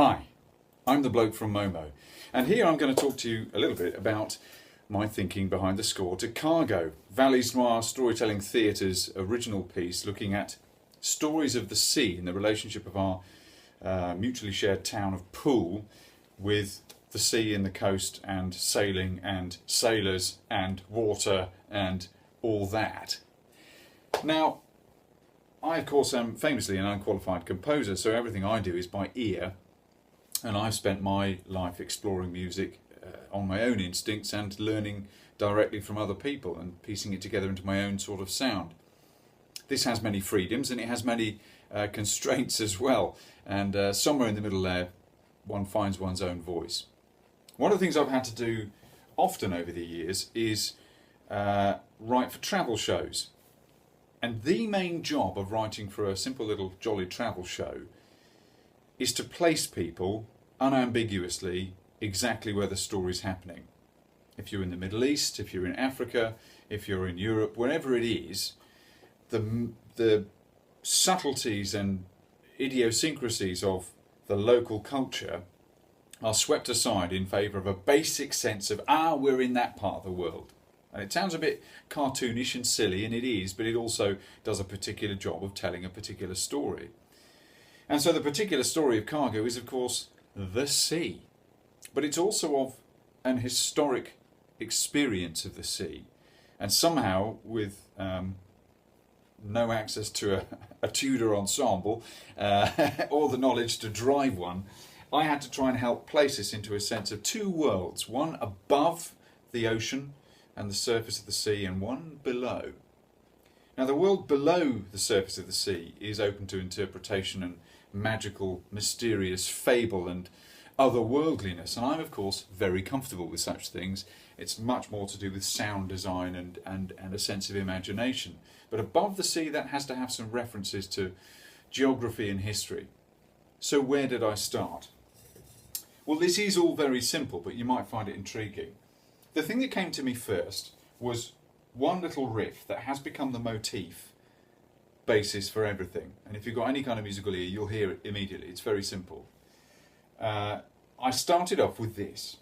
Hi, I'm the bloke from Momo, and here I'm going to talk to you a little bit about my thinking behind the score to Cargo, Valise Noire Storytelling Theatre's original piece looking at stories of the sea in the relationship of our mutually shared town of Poole with the sea and the coast and sailing and sailors and water and all that. Now, I of course am famously an unqualified composer, so everything I do is by ear, and I've spent my life exploring music on my own instincts and learning directly from other people and piecing it together into my own sort of sound. This has many freedoms and it has many constraints as well, and somewhere in the middle there one finds one's own voice. One of the things I've had to do often over the years is write for travel shows. And the main job of writing for a simple little jolly travel show is to place people unambiguously exactly where the story's happening. If you're in the Middle East, if you're in Africa, if you're in Europe, wherever it is, the subtleties and idiosyncrasies of the local culture are swept aside in favour of a basic sense of, we're in that part of the world. And it sounds a bit cartoonish and silly, and it is, but it also does a particular job of telling a particular story. And so the particular story of Cargo is, of course, the sea. But it's also of an historic experience of the sea. And somehow, with no access to a Tudor ensemble or the knowledge to drive one, I had to try and help place this into a sense of two worlds, one above the ocean and the surface of the sea, and one below. Now, the world below the surface of the sea is open to interpretation and magical, mysterious fable and otherworldliness, and I'm of course very comfortable with such things. It's much more to do with sound design and a sense of imagination. But above the sea, that has to have some references to geography and history. So where did I start? Well, this is all very simple, but you might find it intriguing. The thing that came to me first was one little riff that has become the motif basis for everything. And if you've got any kind of musical ear, you'll hear it immediately. It's very simple. I started off with this.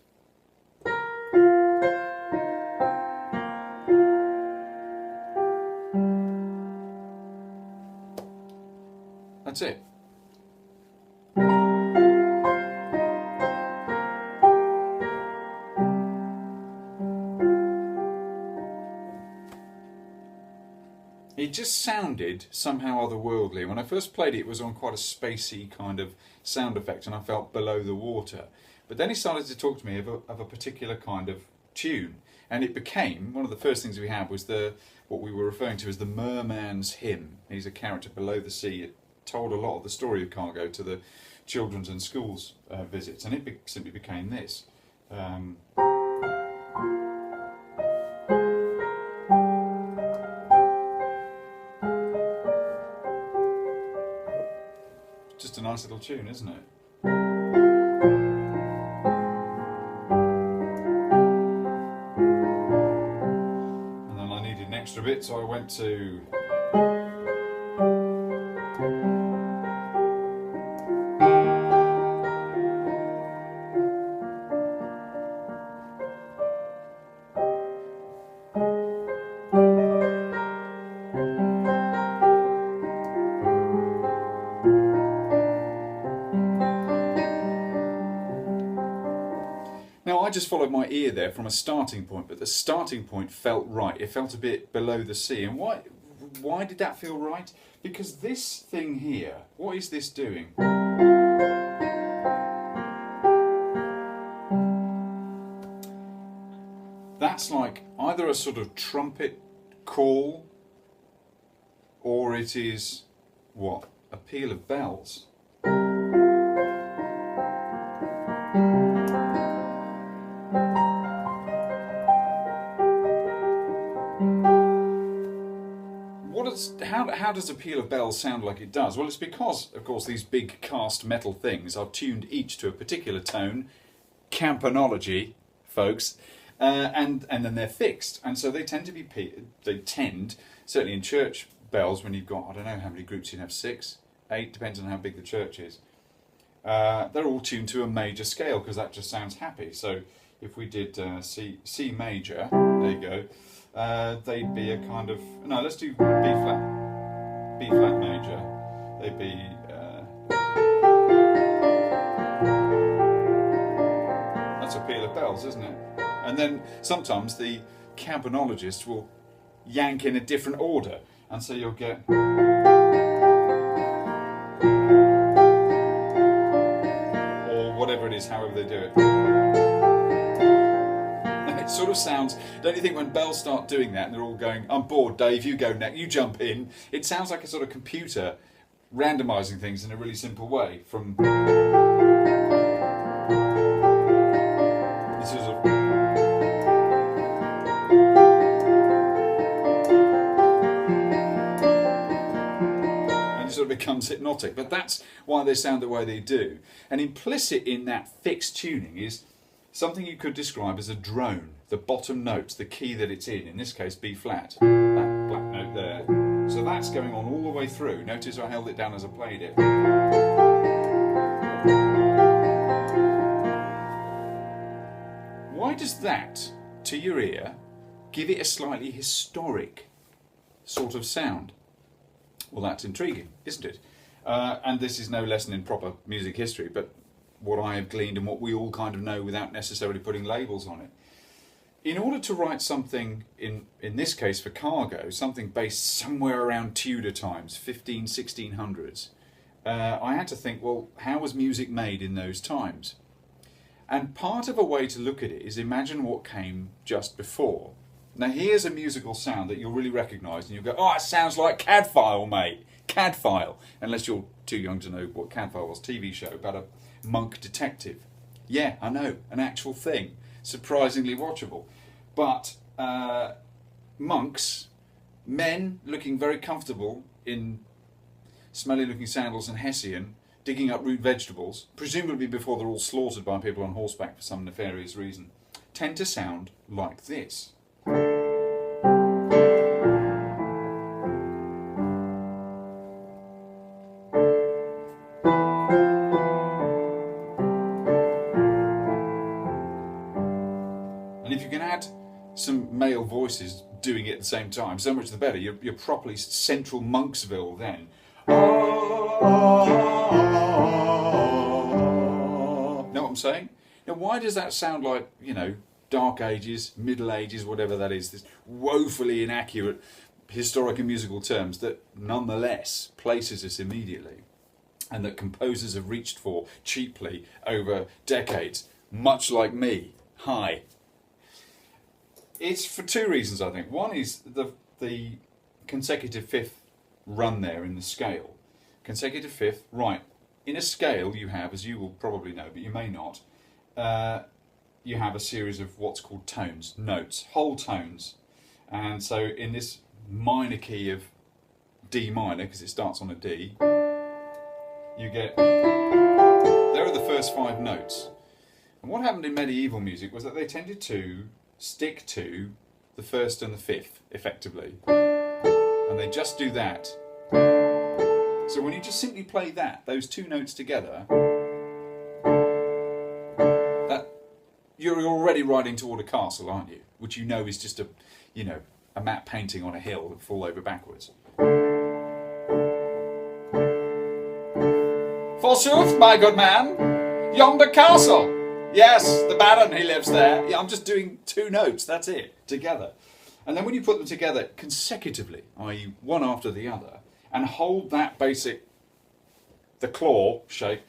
That's it. It just sounded somehow otherworldly. When I first played it, it was on quite a spacey kind of sound effect, and I felt below the water. But then he started to talk to me of a particular kind of tune, and it became, one of the first things we had was what we were referring to as the Merman's hymn. He's a character below the sea. It told a lot of the story of Cargo to the children's and schools visits, and it simply became this. Just a nice little tune, isn't it? And then I needed an extra bit, so I went to... Now, I just followed my ear there from a starting point, but the starting point felt right. It felt a bit below the sea. And why did that feel right? Because this thing here, what is this doing? That's like either a sort of trumpet call, or it is, what? A peal of bells. How does a peal of bells sound like it does? Well, it's because, of course, these big cast metal things are tuned each to a particular tone, campanology, folks, and then they're fixed, and so they tend, certainly in church bells, when you've got, I don't know how many groups you'd have, 6, 8, depends on how big the church is. they're all tuned to a major scale because that just sounds happy. So if we did C major, there you go, they'd be a kind of, no, let's do B flat major. They'd be, that's a peal of bells, isn't it? And then sometimes the campanologist will yank in a different order, and so you'll get, or whatever it is, however they do it. And it sort of sounds, don't you think when bells start doing that and they're all going, I'm bored, Dave, you go next, you jump in, it sounds like a sort of computer randomising things in a really simple way from this is a, sort of becomes hypnotic, but that's why they sound the way they do. And implicit in that fixed tuning is something you could describe as a drone. The bottom note, the key that it's in this case B flat, that black note there. So that's going on all the way through. Notice I held it down as I played it. Why does that, to your ear, give it a slightly historic sort of sound? Well, that's intriguing, isn't it? And this is no lesson in proper music history, but what I have gleaned and what we all kind of know without necessarily putting labels on it. In order to write something, in this case for cargo, something based somewhere around Tudor times, 1600s, I had to think, well, how was music made in those times? And part of a way to look at it is imagine what came just before. Now here's a musical sound that you'll really recognise and you'll go, oh, it sounds like Cadfile, mate. Cadfile. Unless you're too young to know what Cadfile was, TV show about a monk detective. Yeah, I know, an actual thing. Surprisingly watchable. But monks, men looking very comfortable in smelly looking sandals and hessian, digging up root vegetables, presumably before they're all slaughtered by people on horseback for some nefarious reason, tend to sound like this. And if you can add some male voices doing it at the same time, so much the better. You're properly central Monksville then. Know what I'm saying? Now, why does that sound like, you know, Dark Ages, Middle Ages, whatever that is, this woefully inaccurate historic and musical terms that nonetheless places us immediately and that composers have reached for cheaply over decades, much like me. Hi. It's for two reasons, I think. One is the consecutive fifth run there in the scale. Consecutive fifth, right. In a scale you have, as you will probably know, but you may not, you have a series of what's called tones, notes, whole tones. And so in this minor key of D minor, because it starts on a D, you get, there are the first five notes. And what happened in medieval music was that they tended to stick to the first and the fifth, effectively. And they just do that. So when you just simply play that, those two notes together, you're already riding toward a castle, aren't you? Which you know is just a matte painting on a hill that fall over backwards. Forsooth, my good man, yonder castle. Yes, the Baron, he lives there. Yeah, I'm just doing two notes, that's it, together. And then when you put them together consecutively, i.e. one after the other, and hold that basic, the claw shape,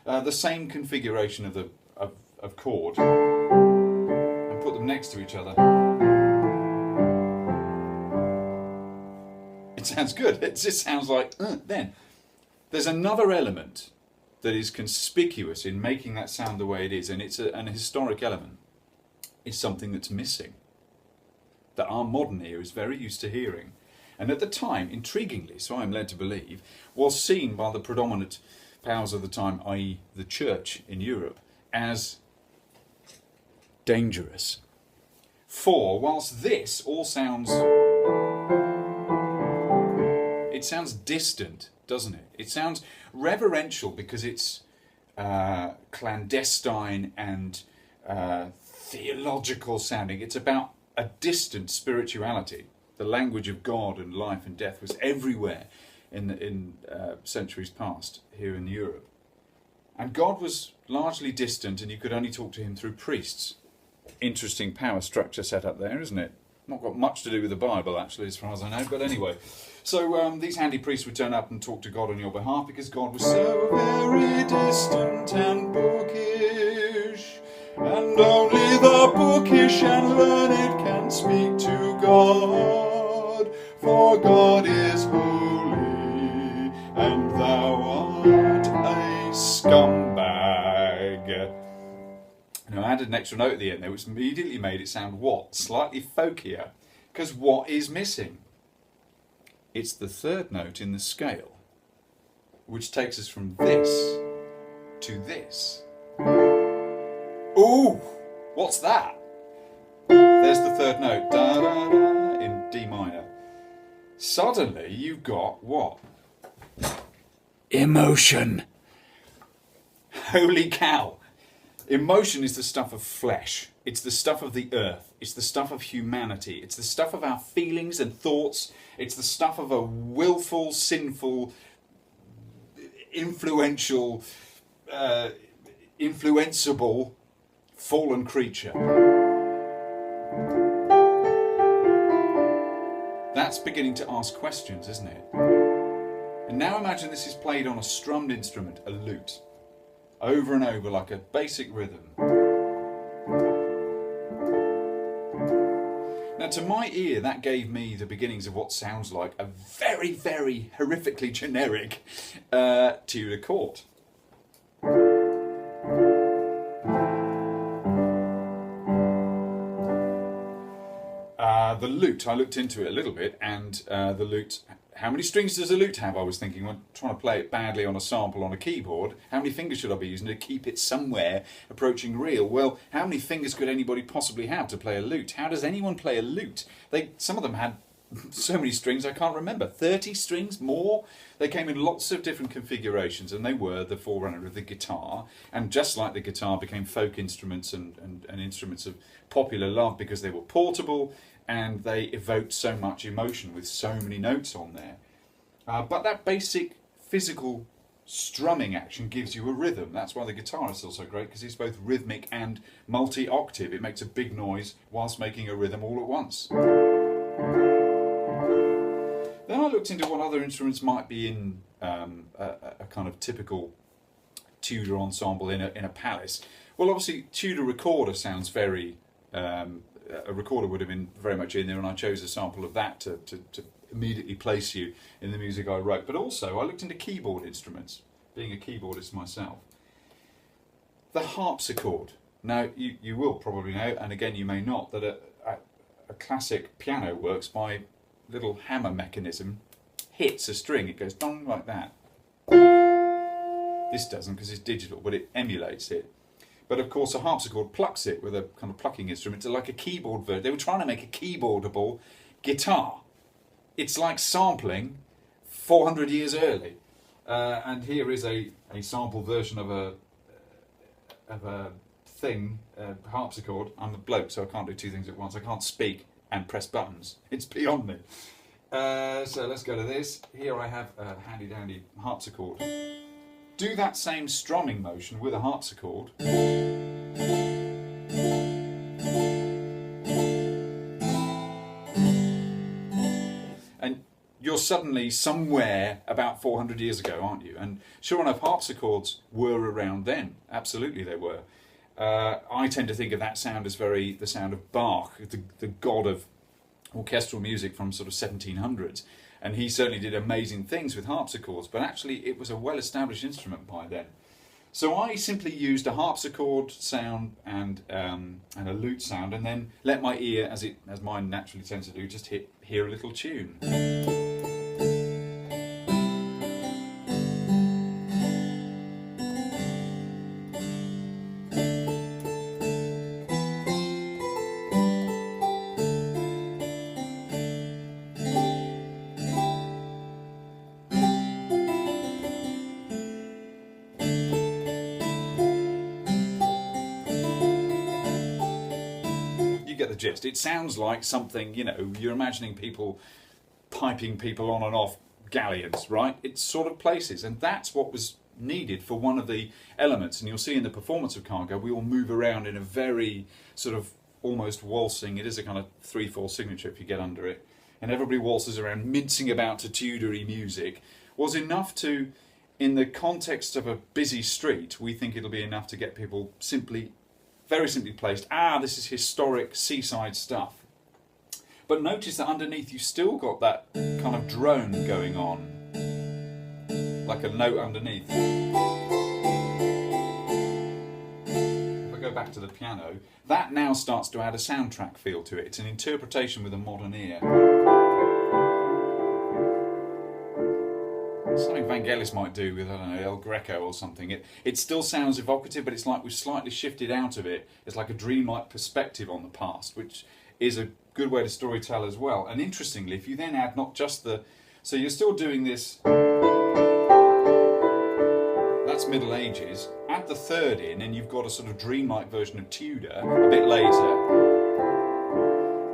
the same configuration of chord, and put them next to each other, it sounds good. It just sounds like, then. There's another element that is conspicuous in making that sound the way it is, and it's an historic element. It's something that's missing, that our modern ear is very used to hearing, and at the time, intriguingly, so I'm led to believe, was seen by the predominant powers of the time, i.e. the church in Europe, as dangerous. For whilst this all sounds, it sounds distant, doesn't it? It sounds reverential because it's clandestine and theological sounding. It's about a distant spirituality. The language of God and life and death was everywhere in centuries past here in Europe. And God was largely distant, and you could only talk to him through priests. Interesting power structure set up there, isn't it? Not got much to do with the Bible, actually, as far as I know, but anyway. So these handy priests would turn up and talk to God on your behalf because God was so very distant and bookish. And only the bookish and learned can speak to God, for God is holy, and thou art a scumbag. Now I added an extra note at the end there, which immediately made it sound what? Slightly folkier. Because what is missing? It's the third note in the scale, which takes us from this to this. Ooh! What's that? There's the third note, da da da, in D minor. Suddenly you've got what? Emotion. Holy cow. Emotion is the stuff of flesh. It's the stuff of the earth. It's the stuff of humanity. It's the stuff of our feelings and thoughts. It's the stuff of a willful, sinful, influential, influenceable, fallen creature. That's beginning to ask questions, isn't it? And now imagine this is played on a strummed instrument, a lute, over and over like a basic rhythm. Now to my ear that gave me the beginnings of what sounds like a very, very horrifically generic Tudor court. The lute, I looked into it a little bit, and the lute, how many strings does a lute have? I was thinking, when trying to play it badly on a sample on a keyboard, how many fingers should I be using to keep it somewhere approaching real? Well, how many fingers could anybody possibly have to play a lute? How does anyone play a lute? Some of them had so many strings I can't remember. 30 strings? More? They came in lots of different configurations, and they were the forerunner of the guitar. And just like the guitar became folk instruments and instruments of popular love because they were portable and they evoked so much emotion with so many notes on there. But that basic physical strumming action gives you a rhythm. That's why the guitar is also great, because it's both rhythmic and multi-octave. It makes a big noise whilst making a rhythm all at once. Then I looked into what other instruments might be in a kind of typical Tudor ensemble in a palace. Well, obviously Tudor recorder sounds very... a recorder would have been very much in there, and I chose a sample of that to immediately place you in the music I wrote. But also I looked into keyboard instruments, being a keyboardist myself. The harpsichord. Now you will probably know, and again you may not, that a classic piano works by little hammer mechanism. Hits a string, it goes dong like that. This doesn't because it's digital, but it emulates it. But of course a harpsichord plucks it with a kind of plucking instrument. It's like a keyboard version. They were trying to make a keyboardable guitar. It's like sampling 400 years early. And here is a sample version of a thing, harpsichord. I'm a bloke, so I can't do two things at once. I can't speak and press buttons. It's beyond me. So let's go to this. Here I have a handy dandy harpsichord. Do that same strumming motion with a harpsichord. And you're suddenly somewhere about 400 years ago, aren't you? And sure enough, harpsichords were around then. Absolutely they were. I tend to think of that sound as the sound of Bach, the god of orchestral music from sort of 1700s. And he certainly did amazing things with harpsichords, but actually it was a well-established instrument by then. So I simply used a harpsichord sound and a lute sound, and then let my ear, as mine naturally tends to do, just hear a little tune. gist. It sounds like something, you know, you're imagining people piping people on and off galleons, right? It's sort of places, and that's what was needed for one of the elements. And you'll see in the performance of Cargo, we all move around in a very sort of almost waltzing. It is a kind of 3/4 signature if you get under it, and everybody waltzes around mincing about to Tudory music. Was enough to, in the context of a busy street, we think it'll be enough to get people simply, very simply placed, this is historic seaside stuff. But notice that underneath you still got that kind of drone going on, like a note underneath. If I go back to the piano, that now starts to add a soundtrack feel to it. It's an interpretation with a modern ear. Something Vangelis might do with, I don't know, El Greco or something. It still sounds evocative, but it's like we've slightly shifted out of it. It's like a dreamlike perspective on the past, which is a good way to storytell as well. And interestingly, if you then add not just the... So you're still doing this... That's Middle Ages. Add the third in and you've got a sort of dreamlike version of Tudor a bit later.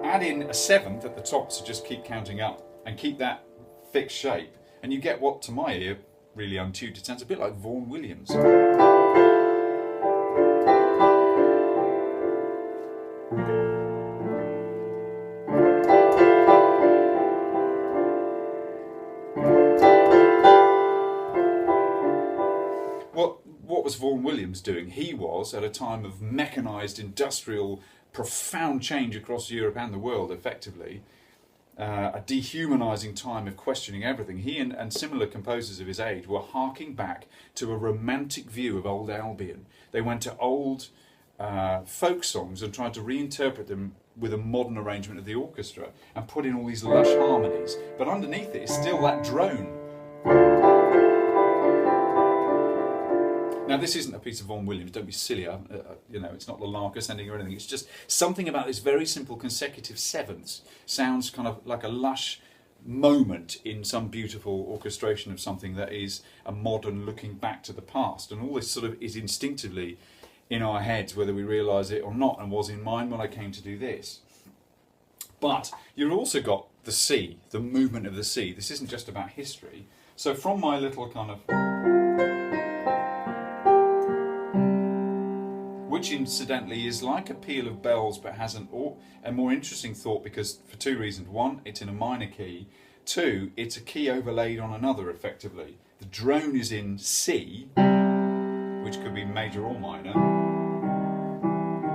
Add in a seventh at the top, so just keep counting up and keep that fixed shape. And you get what, to my ear, really untuned, it sounds a bit like Vaughan Williams. What was Vaughan Williams doing? He was, at a time of mechanised, industrial, profound change across Europe and the world, effectively, a dehumanising time of questioning everything. He and similar composers of his age were harking back to a romantic view of old Albion. They went to old folk songs and tried to reinterpret them with a modern arrangement of the orchestra and put in all these lush harmonies. But underneath it is still that drone. Now, this isn't a piece of Vaughan Williams, don't be silly, you know, it's not the lark ascending or anything, it's just something about this very simple consecutive sevenths sounds kind of like a lush moment in some beautiful orchestration of something that is a modern looking back to the past. And all this sort of is instinctively in our heads, whether we realise it or not, and was in mine when I came to do this. But you've also got the sea, the movement of the sea. This isn't just about history. So from my little kind of... which incidentally is like a peal of bells but has a more interesting thought, because for two reasons. One, it's in a minor key. Two, it's a key overlaid on another effectively. The drone is in C, which could be major or minor.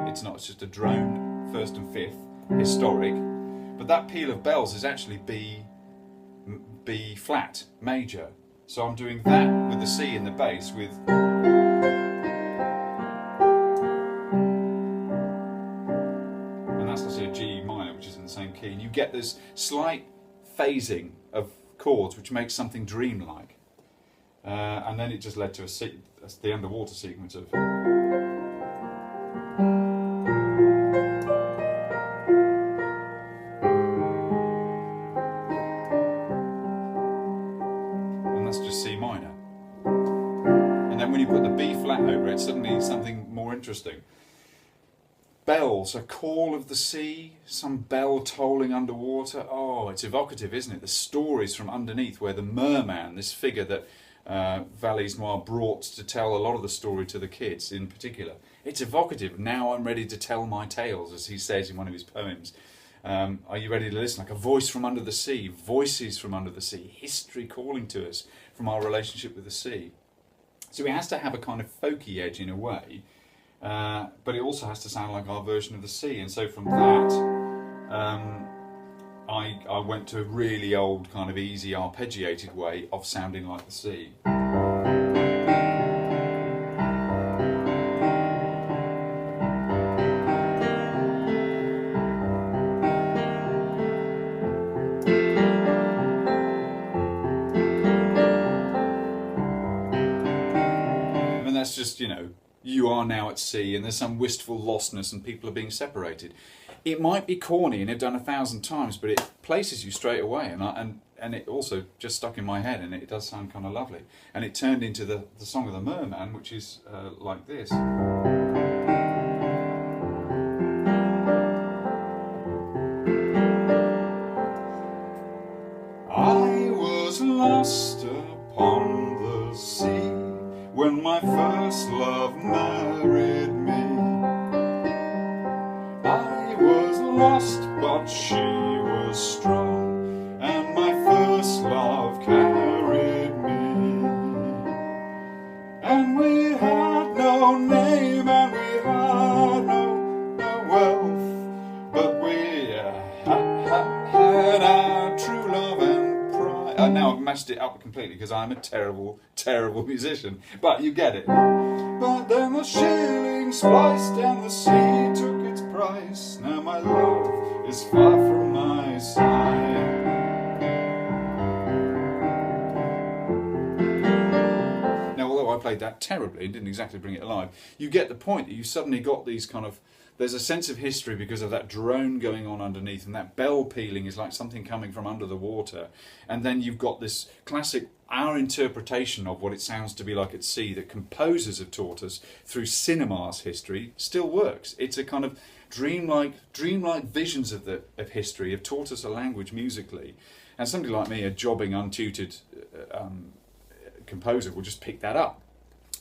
It's not, it's just a drone, first and fifth, historic. But that peal of bells is actually B flat, major. So I'm doing that with the C in the bass with... G minor, which is in the same key, and you get this slight phasing of chords which makes something dreamlike, and then it just led to the underwater sequence of... and that's just C minor, and then when you put the B flat over it, suddenly something more interesting. Bells, a call of the sea, some bell tolling underwater. Oh, it's evocative, isn't it? The stories from underneath, where the Merman, this figure that Valise Noire brought to tell a lot of the story to the kids in particular. It's evocative. Now I'm ready to tell my tales, as he says in one of his poems. Are you ready to listen? Like a voice from under the sea, voices from under the sea, history calling to us from our relationship with the sea. So it has to have a kind of folky edge in a way. But it also has to sound like our version of the sea, and so from that I went to a really old kind of easy arpeggiated way of sounding like the sea. And that's just, you know, you are now at sea and there's some wistful lostness and people are being separated. It might be corny and I've done 1,000 times, but it places you straight away, and it also just stuck in my head, and it does sound kind of lovely. And it turned into the song of the Merman, which is like this. sea when my first love married me. I was lost, but she was strong, and my first love carried me. And we had no name, and we had no wealth, but we had our true love and pride. Now I've mashed it up completely because I'm a terrible, terrible musician, but you get it. But then the shilling spliced and the sea took its price. Now my love is far from my side. Now, although I played that terribly and didn't exactly bring it alive, you get the point that you suddenly got these kind of, there's a sense of history because of that drone going on underneath, and that bell pealing is like something coming from under the water. And then you've got this classic, our interpretation of what it sounds to be like at sea that composers have taught us through cinema's history still works. It's a kind of dreamlike visions of history have taught us a language musically. And somebody like me, a jobbing, untutored composer, will just pick that up.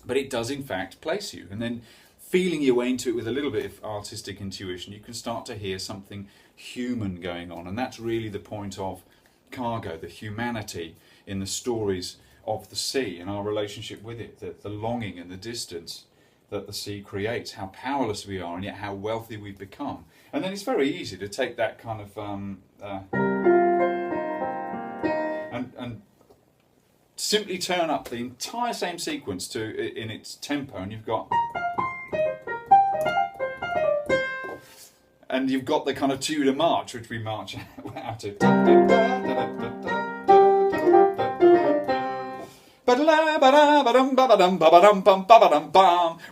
But it does in fact place you, and then feeling your way into it with a little bit of artistic intuition, you can start to hear something human going on. And that's really the point of Cargo, the humanity in the stories of the sea and our relationship with it, the longing and the distance that the sea creates, how powerless we are and yet how wealthy we've become. And then it's very easy to take that kind of and simply turn up the entire same sequence in its tempo, and you've got the kind of Tudor march, which we march out to.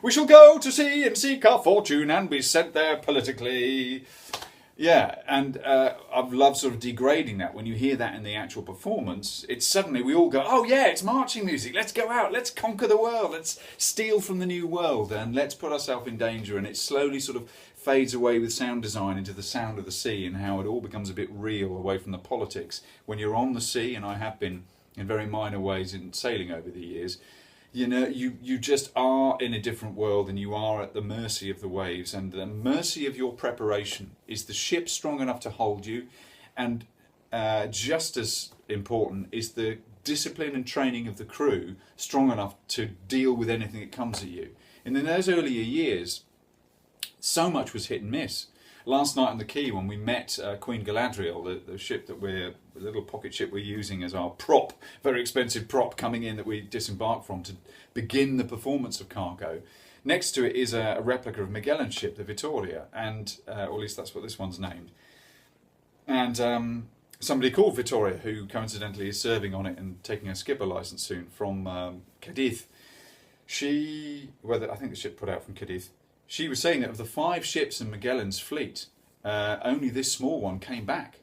We shall go to sea and seek our fortune and be sent there politically. Yeah, and I've loved sort of degrading that. When you hear that in the actual performance, it's suddenly we all go, oh yeah, it's marching music, let's go out, let's conquer the world, let's steal from the new world, and let's put ourselves in danger. And it slowly sort of fades away with sound design into the sound of the sea, and how it all becomes a bit real away from the politics. When you're on the sea, and I have been in very minor ways in sailing over the years, you know, you just are in a different world, and you are at the mercy of the waves, and the mercy of your preparation. Is the ship strong enough to hold you? And just as important is the discipline and training of the crew strong enough to deal with anything that comes at you. And in those earlier years, so much was hit and miss. Last night on the quay, when we met Queen Galadriel, the ship that the little pocket ship we're using as our prop, very expensive prop coming in that we disembarked from to begin the performance of Cargo. Next to it is a replica of Magellan's ship, the Vittoria, and or at least that's what this one's named. And somebody called Vittoria, who coincidentally is serving on it and taking a skipper licence soon from Cadiz. I think the ship put out from Cadiz. She was saying that of the 5 ships in Magellan's fleet, only this small one came back.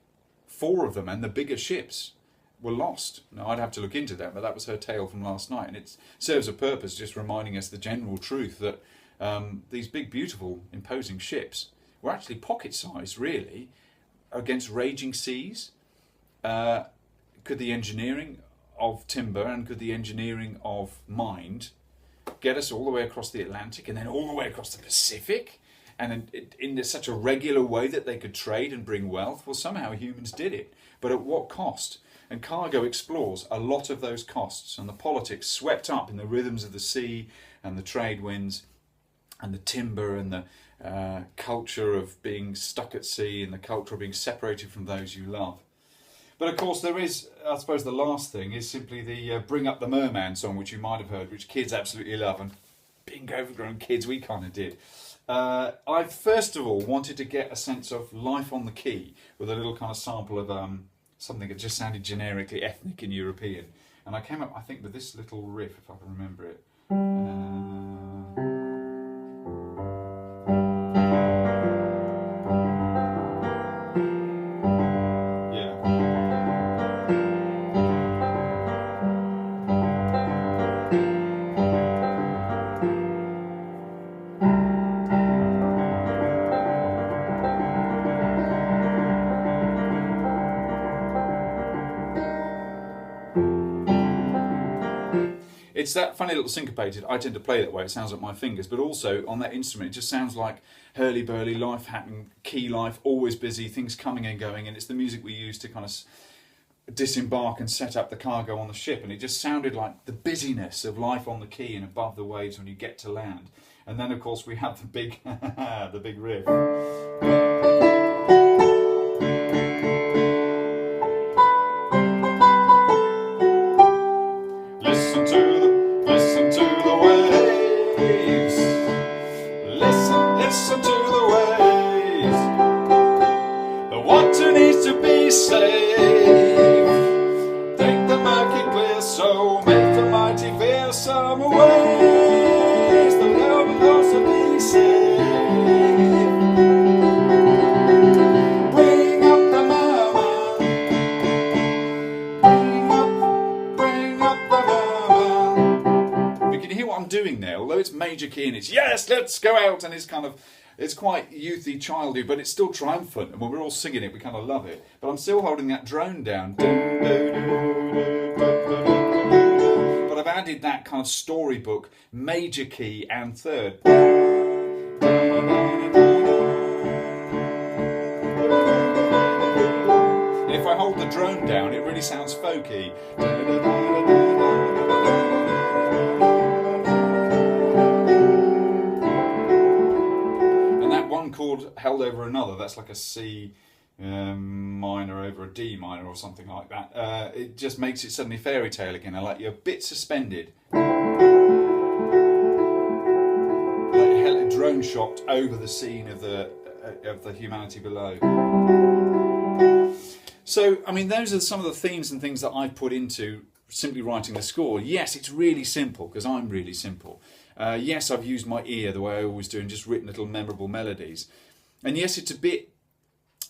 4 of them, and the bigger ships, were lost. Now, I'd have to look into that, but that was her tale from last night. And it serves a purpose, just reminding us the general truth that these big, beautiful, imposing ships were actually pocket-sized, really, against raging seas. Could the engineering of timber and could the engineering of mind get us all the way across the Atlantic and then all the way across the Pacific, and in such a regular way that they could trade and bring wealth? Well, somehow humans did it, but at what cost? And Cargo explores a lot of those costs and the politics swept up in the rhythms of the sea and the trade winds and the timber and the culture of being stuck at sea and the culture of being separated from those you love. But of course there is, I suppose the last thing is simply the Bring Up the Merman song, which you might have heard, which kids absolutely love, and being overgrown kids, we kind of did. I first of all wanted to get a sense of life on the quay with a little kind of sample of something that just sounded generically ethnic and European. And I came up, I think, with this little riff, if I can remember it. it's that funny little syncopated. I tend to play that way. It sounds like my fingers, but also on that instrument, it just sounds like hurly-burly, life happening, key life, always busy, things coming and going, and it's the music we use to kind of disembark and set up the cargo on the ship, and it just sounded like the busyness of life on the quay and above the waves when you get to land. And then, of course, we have the big, the big riff. Listen to the waves. Listen to the waves. The water needs to be safe. Take the murky clear, so make the mighty fearsome waves. The love will also be safe. Bring up the Merman. Bring up the Merman. But can you hear what I'm doing there? Although it's major key and it's yes, let's go out, and it's kind of, it's quite youthy, childy, but it's still triumphant. And when we're all singing it, we kind of love it. But I'm still holding that drone down. But I've added that kind of storybook major key and third. And if I hold the drone down, it really sounds folky. Chord held over another, that's like a C minor over a D minor or something like that. It just makes it suddenly fairy tale again. I like you're a bit suspended, like a drone shot over the scene of the humanity below. So I mean, those are some of the themes and things that I've put into simply writing the score. Yes, it's really simple because I'm really simple. Yes, I've used my ear the way I always do and just written little memorable melodies. And yes, it's a bit,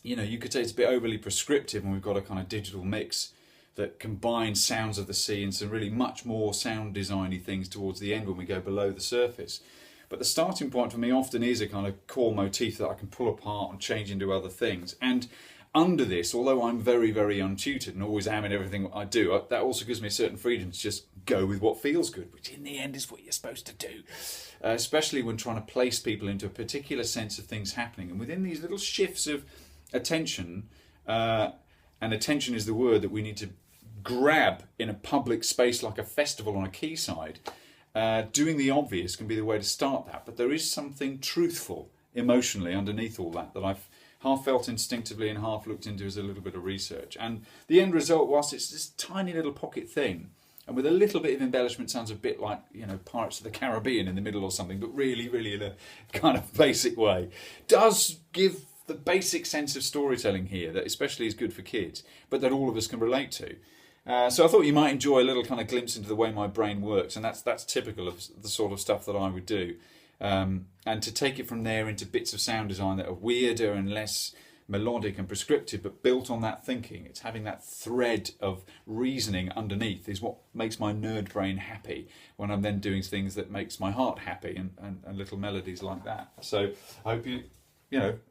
you know, you could say it's a bit overly prescriptive, and we've got a kind of digital mix that combines sounds of the sea and some really much more sound designy things towards the end when we go below the surface. But the starting point for me often is a kind of core motif that I can pull apart and change into other things. And under this, although I'm very, very untutored and always am in everything I do, that also gives me a certain freedom to just go with what feels good, which in the end is what you're supposed to do. Especially when trying to place people into a particular sense of things happening. And within these little shifts of attention, and attention is the word that we need to grab in a public space like a festival on a quayside, doing the obvious can be the way to start that. But there is something truthful emotionally underneath all that I've half felt instinctively and half looked into as a little bit of research. And the end result, whilst it's this tiny little pocket thing, and with a little bit of embellishment, sounds a bit like, you know, Pirates of the Caribbean in the middle or something, but really, really in a kind of basic way, does give the basic sense of storytelling here that especially is good for kids, but that all of us can relate to. So I thought you might enjoy a little kind of glimpse into the way my brain works, and that's typical of the sort of stuff that I would do. And to take it from there into bits of sound design that are weirder and less melodic and prescriptive, but built on that thinking. It's having that thread of reasoning underneath is what makes my nerd brain happy when I'm then doing things that makes my heart happy, and little melodies like that. So I hope you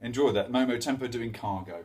enjoy that. Momotempo doing Cargo.